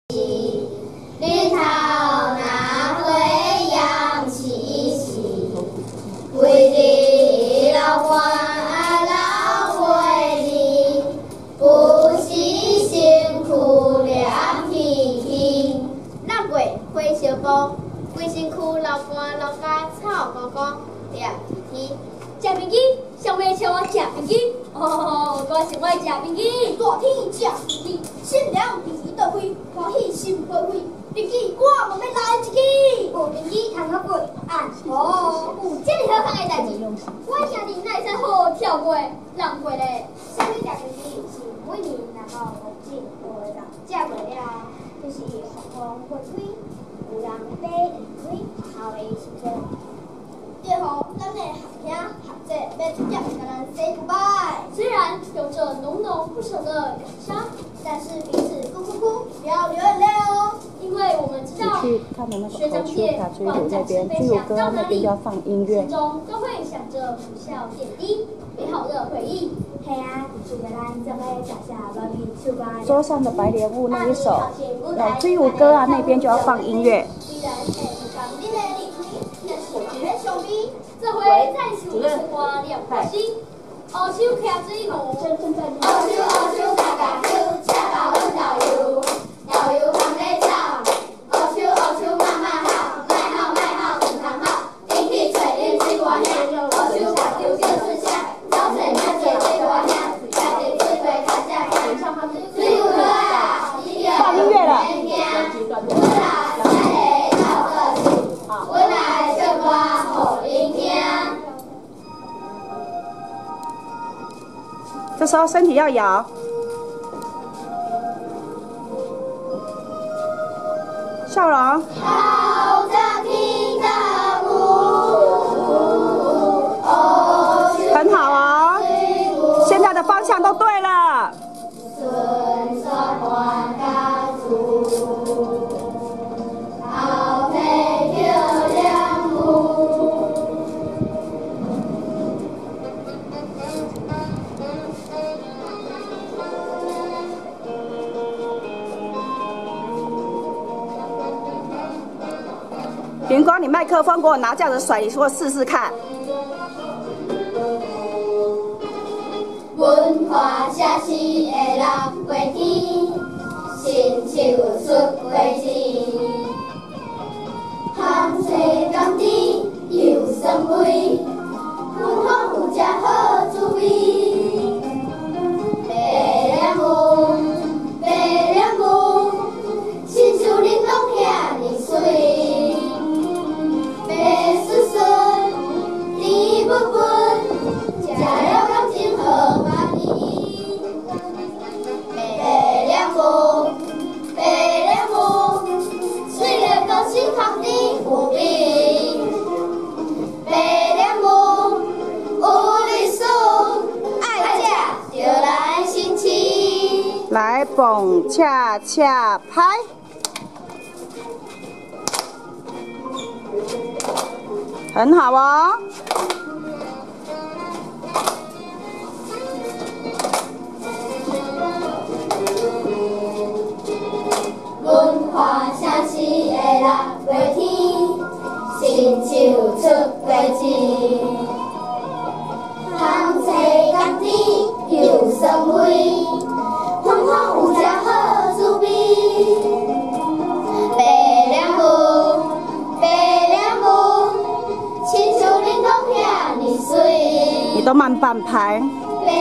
日头那会扬起时，为你老花老为你，不惜辛苦两天天。那月火烧煲，规身躯老干老甲草高高两天天。食冰机，上尾请我食冰机。哦，我是爱食冰机，大天食冰机，新娘皮倒开，欢喜心飞飞。冰机我嘛要来一支，无冰机通好过按哦，有这么好康的代志，我兄弟哪会使好好跳过，人过咧。啥物食冰机是每年若到五节五月食过了，就是红花开，有人买开后的时阵。最后，咱的合兄合姐要直接跟咱 say goodbye。虽然有着浓浓不舍的感伤，但是彼此哭哭哭，不要流眼泪哦，因为我们知道学长姐不管展翅飞翔到哪里，心中都会想着母校点滴美好的回忆。嘿啊，就在咱这边脚下完美出发。桌上的白莲雾那一首老追舞歌啊，那边就要放音乐。这回再次是花亮花心，乌手徛水牛，乌手嘎嘎手，车到阮导游，导游行咧走，乌手慢慢好，卖好唔通好，天气吹恁水大声，乌手嘎丢就是响，早晨那水水大响，家己水水看下看，水有落啊，放音乐了。这时候身体要摇，笑容。好像听到很好哦，现在的方向都对了。顺手换家住，后配漂亮舞。云光，你麦克风给我拿，这样子甩，你说试试看。文化城市的人过天，伸手出过钱，行势甘甜又酸味，芬芳有只好滋味。白莲雾，白莲雾，亲像玲珑遐尼水。白顺顺，甜滚滚，食了感情好满意。白莲雾，白莲雾，水了到心头甜有味。白莲雾有历史，爱食就来新奇。来，蹦恰恰拍。很好哦。文化城市的人过天，伸手出过钱，香气甘甜又酸味，芬芳有只好滋味。白莲雾，白莲雾，亲像玲珑遐尼水。你都慢半拍。白